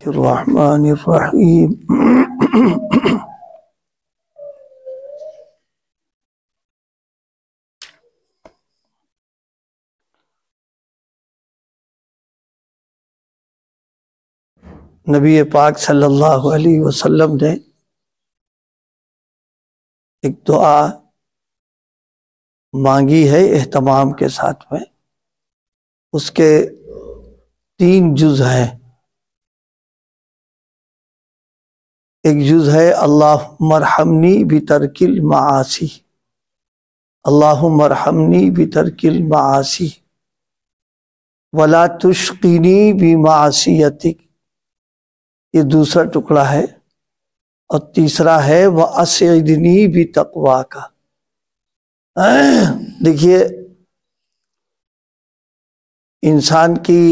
الرحمن الرحیم۔ نبی پاک صلی اللہ علیہ وسلم نے ایک دعا مانگی ہے اہتمام کے ساتھ میں، اس کے 3 جز ہیں۔ ایک جز ہے اللہم ارحمنی بترک المعاصی، اللہم ارحمنی بترک المعاصی ولا تشقنی بمعصیتک، یہ دوسرا ٹکڑا ہے۔ اور تیسرا ہے واسعدنی بتقواک۔ دیکھیے، انسان کی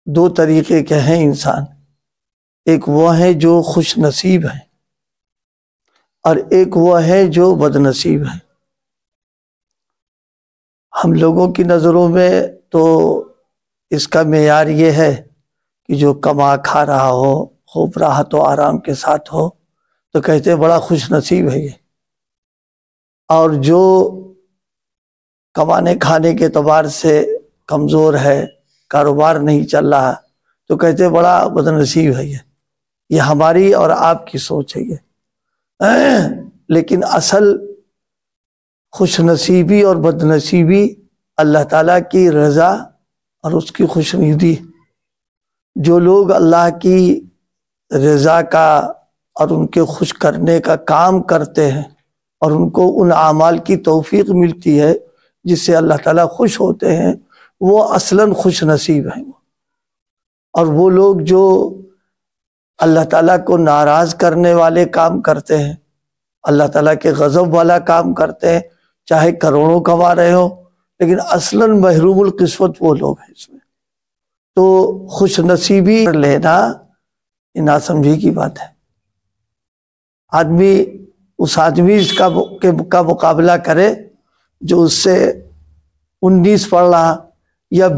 2 طریقے کے ہیں انسان، ایک وہ ہے جو خوش نصیب ہے اور ایک وہ ہے جو بد نصیب ہے۔ ہم لوگوں کی نظروں میں تو اس کا معیار یہ ہے کہ جو کما کھا رہا ہو، خوب راحت و آرام کے ساتھ ہو، تو کہتے ہیں بڑا خوش نصیب ہے یہ، اور جو کمانے کھانے کے اعتبار سے کمزور ہے، کاروبار نہیں چل رہا، تو کہتے ہیں بڑا بد نصیب ہے یہ ہماری اور آپ کی سوچ ہے یہ۔ لیکن اصل خوش نصیبی اور بد نصیبی اللہ تعالیٰ کی رضا اور اس کی خوش ندی۔ جو لوگ اللہ کی رضا کا اور ان کے خوش کرنے کا کام کرتے ہیں اور ان کو ان اعمال کی توفیق ملتی ہے جس سے اللہ تعالیٰ خوش ہوتے ہیں، وہ اصلاً خوش نصیب ہیں۔ اور وہ لوگ جو اللہ تعالیٰ کو ناراض کرنے والے کام کرتے ہیں، اللہ تعالیٰ کے غضب والا کام کرتے ہیں، چاہے کروڑوں کما رہے ہوں، لیکن اصلاً محروم القسمت وہ لوگ ہیں اس میں۔ تو خوش نصیبی لینا یہ ناسمجھی کی بات ہے۔ آدمی اس آدمی کا مقابلہ کرے جو اس سے 19 پڑھ رہا یا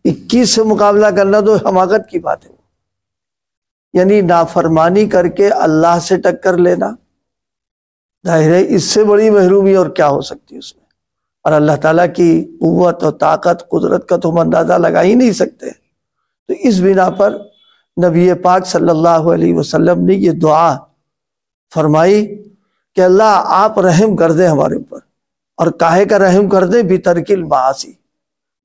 21 سے مقابلہ کرنا تو حماقت کی بات ہے۔ یعنی نافرمانی کر کے اللہ سے ٹکر لینا، ظاہر ہے اس سے بڑی محرومی اور کیا ہو سکتی ہے اس میں۔ اور اللہ تعالیٰ کی قوت اور طاقت قدرت کا تو ہم اندازہ لگا ہی نہیں سکتے۔ تو اس بنا پر نبی پاک صلی اللہ علیہ وسلم نے یہ دعا فرمائی کہ اللہ آپ رحم کر دیں ہمارے اوپر، اور کاہے کا رحم کر دیں؟ بترک المعاصی،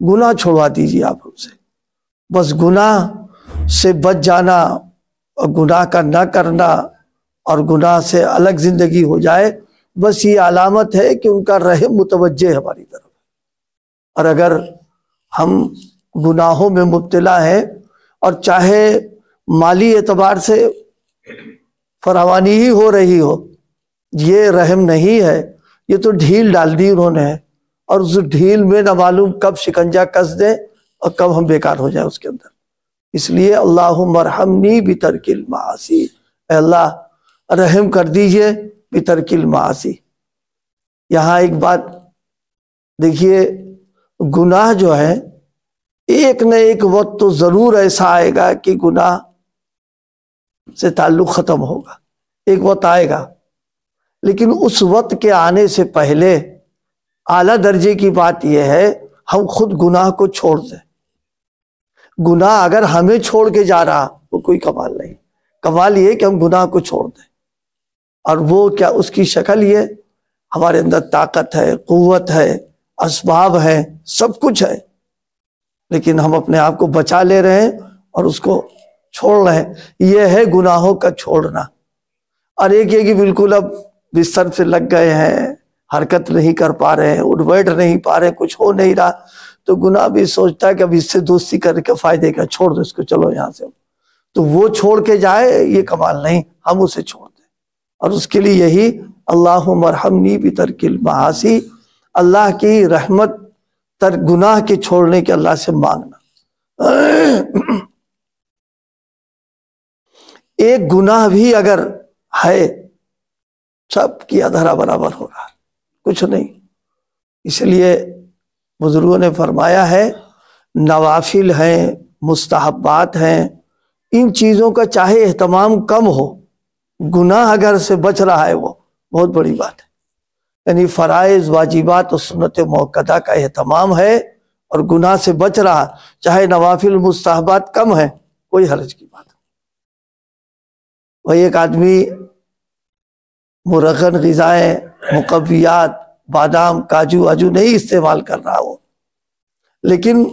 گناہ چھوڑوا دیجیے آپ ہم سے، بس گناہ سے بچ جانا اور گناہ کا نہ کرنا اور گناہ سے الگ زندگی ہو جائے، بس یہ علامت ہے کہ ان کا رحم متوجہ ہے ہماری طرف۔ اور اگر ہم گناہوں میں مبتلا ہیں اور چاہے مالی اعتبار سے فراوانی ہی ہو رہی ہو، یہ رحم نہیں ہے، یہ تو ڈھیل ڈال دی انہوں نے، اور اس ڈھیل میں نہ معلوم کب شکنجہ کس دیں اور کب ہم بیکار ہو جائیں اس کے اندر۔ اس لیے اللہم ارحمنی بترک المعاصی، اے اللہ رحم کر دیجئے بترک المعاصی۔ یہاں ایک بات دیکھیے، گناہ جو ہے ایک نہ ایک وقت تو ضرور ایسا آئے گا کہ گناہ سے تعلق ختم ہوگا، ایک وقت آئے گا، لیکن اس وقت کے آنے سے پہلے اعلیٰ درجے کی بات یہ ہے ہم خود گناہ کو چھوڑ دیں۔ گناہ اگر ہمیں چھوڑ کے جا رہا وہ کوئی کمال نہیں، کمال یہ کہ ہم گناہ کو چھوڑ دیں۔ اور وہ کیا؟ اس کی شکل یہ ہمارے اندر طاقت ہے، قوت ہے، اسباب ہے، سب کچھ ہے، لیکن ہم اپنے آپ کو بچا لے رہے ہیں اور اس کو چھوڑ رہے ہیں۔ یہ ہے گناہوں کا چھوڑنا۔ اور ایک یہ کہ بالکل اب بستر سے لگ گئے ہیں، حرکت نہیں کر پا رہے ہیں، اٹھ بیٹھ نہیں پا رہے ہیں، کچھ ہو نہیں رہا، تو گناہ بھی سوچتا ہے کہ اب اس سے دوستی کر کے فائدے کا، چھوڑ دو اس کو، چلو یہاں سے۔ تو وہ چھوڑ کے جائے یہ کمال نہیں، ہم اسے چھوڑ دیں۔ اور اس کے لیے یہی اللہم ارحمنی بترک المعاصی، اللہ کی رحمت گناہ کے چھوڑنے کے اللہ سے مانگنا۔ ایک گناہ بھی اگر ہے سب کی ادھرا برابر ہوگا، کچھ نہیں۔ اس لیے بزرگوں نے فرمایا ہے نوافل ہیں مستحبات ہیں، ان چیزوں کا چاہے اہتمام کم ہو، گناہ اگر سے بچ رہا ہے وہ بہت بڑی بات ہے۔ یعنی فرائض، واجبات اور سنت موقدہ کا اہتمام ہے اور گناہ سے بچ رہا، چاہے نوافل مستحبات کم ہیں، کوئی حرج کی بات نہیں۔ وہی ایک آدمی مرغن غذائیں، مقویات، بادام، کاجو واجو نہیں استعمال کر رہا وہ، لیکن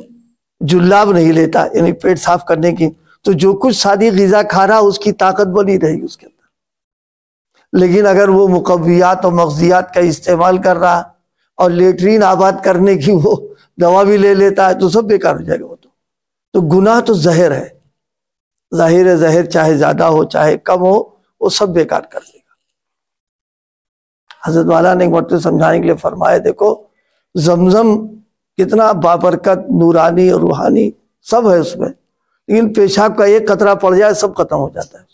جلاب نہیں لیتا، یعنی پیٹ صاف کرنے کی، تو جو کچھ سادی غذا کھا رہا اس کی طاقت بنی رہی اس کے اندر۔ لیکن اگر وہ مقویات اور مغذیات کا استعمال کر رہا اور لیٹرین آباد کرنے کی وہ دوا بھی لے لیتا ہے تو سب بیکار ہو جائے گا وہ تو گناہ تو زہر ہے، ظاہر ہے زہر، چاہے زیادہ ہو چاہے کم ہو وہ سب بیکار کر دے گا۔ حضرت والا نے ایک مرتبہ سمجھانے کے لیے فرمایا، دیکھو زمزم کتنا بابرکت، نورانی اور روحانی سب ہے اس میں، لیکن پیشاب کا ایک قطرہ پڑ جائے سب ختم ہو جاتا ہے۔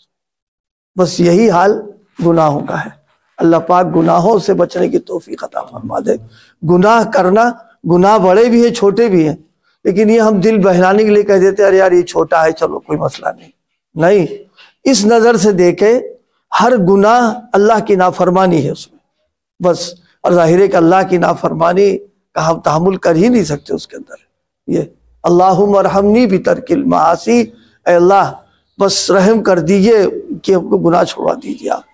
بس یہی حال گناہوں کا ہے۔ اللہ پاک گناہوں سے بچنے کی توفیق عطا فرما دے۔ گناہ کرنا، گناہ بڑے بھی ہیں چھوٹے بھی ہیں، لیکن یہ ہم دل بہلانے کے لیے کہہ دیتے ہیں ارے یار یہ چھوٹا ہے چلو کوئی مسئلہ نہیں، اس نظر سے دیکھے ہر گناہ اللہ کی نافرمانی ہے اس میں بس، اور ظاہر ہے کہ اللہ کی نافرمانی کا ہم تحمل کر ہی نہیں سکتے اس کے اندر۔ یہ اللہم ارحمنی بترک المعاصی، اے اللہ بس رحم کر دیجئے کہ ہم کو گناہ چھوڑا دیجئے آپ۔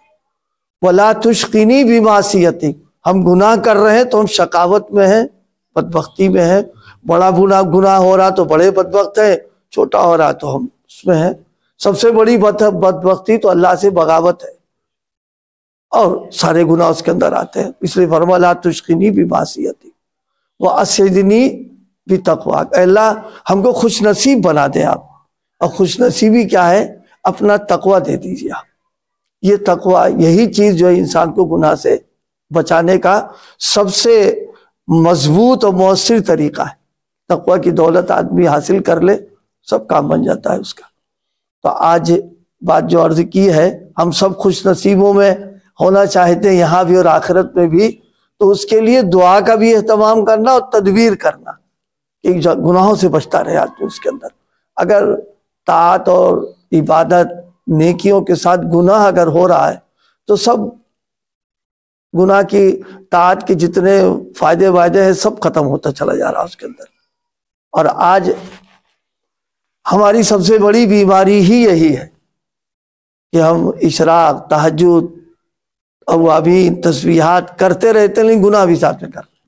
ولا تشقنی بمعصیتی، ہم گناہ کر رہے ہیں تو ہم شقاوت میں ہیں، بدبختی میں ہیں، بڑا گناہ ہو رہا تو بڑے بدبخت ہیں، چھوٹا ہو رہا تو ہم اس میں ہیں۔ سب سے بڑی بدبختی تو اللہ سے بغاوت ہے، اور سارے گناہ اس کے اندر آتے ہیں۔ اس لیے فرمایا لا تشقنی بمعصیتی واسعدنی بتقواک، اے اللہ ہم کو خوش نصیب بنا دیں آپ، اور خوش نصیبی کیا ہے؟ اپنا تقوی دے دیجیے آپ۔ یہ تقوی یہی چیز جو ہے انسان کو گناہ سے بچانے کا سب سے مضبوط اور مؤثر طریقہ ہے۔ تقوی کی دولت آدمی حاصل کر لے سب کام بن جاتا ہے اس کا۔ تو آج بات جو عرض کی ہے، ہم سب خوش نصیبوں میں ہونا چاہتے ہیں یہاں بھی اور آخرت میں بھی، تو اس کے لیے دعا کا بھی اہتمام کرنا اور تدبیر کرنا کہ گناہوں سے بچتا رہے آدمی اس کے اندر۔ اگر طاعت اور عبادت نیکیوں کے ساتھ گناہ اگر ہو رہا ہے تو سب گناہ کی طاعت کے جتنے فائدے وائدے ہیں سب ختم ہوتا چلا جا رہا اس کے اندر۔ اور آج ہماری سب سے بڑی بیماری ہی یہی ہے کہ ہم اشراق، تہجد، اوابین، تسبیحات کرتے رہتے ہیں لیکن گناہ بھی ساتھ میں کر رہے ہیں،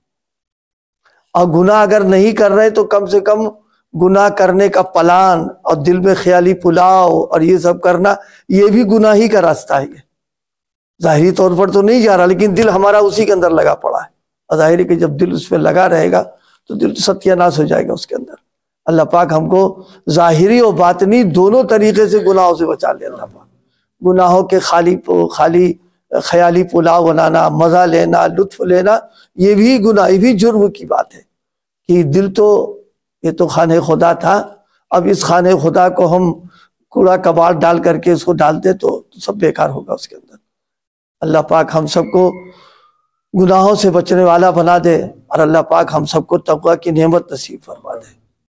اور گناہ اگر نہیں کر رہے تو کم سے کم گناہ کرنے کا پلان اور دل میں خیالی پلاؤ اور یہ سب کرنا، یہ بھی گناہ ہی کا راستہ ہے۔ یہ ظاہری طور پر تو نہیں جا رہا لیکن دل ہمارا اسی کے اندر لگا پڑا ہے، اور ظاہر ہے کہ جب دل اس میں لگا رہے گا تو دل ستیہ ناش ہو جائے گا اس کے اندر۔ اللہ پاک ہم کو ظاہری اور باطنی دونوں طریقے سے گناہوں سے بچا لے۔ اللہ پاک گناہوں کے خالی خیالی پلاؤ بنانا، مزہ لینا، لطف لینا، یہ بھی گناہ، یہ بھی جرم کی بات ہے کہ دل تو یہ تو خانہ خدا تھا، اب اس خانہ خدا کو ہم کوڑا کباڑ ڈال کر کے اس کو ڈالتے تو سب بیکار ہوگا اس کے اندر۔ اللہ پاک ہم سب کو گناہوں سے بچنے والا بنا دے، اور اللہ پاک ہم سب کو تقوی کی نعمت نصیب فرما دے۔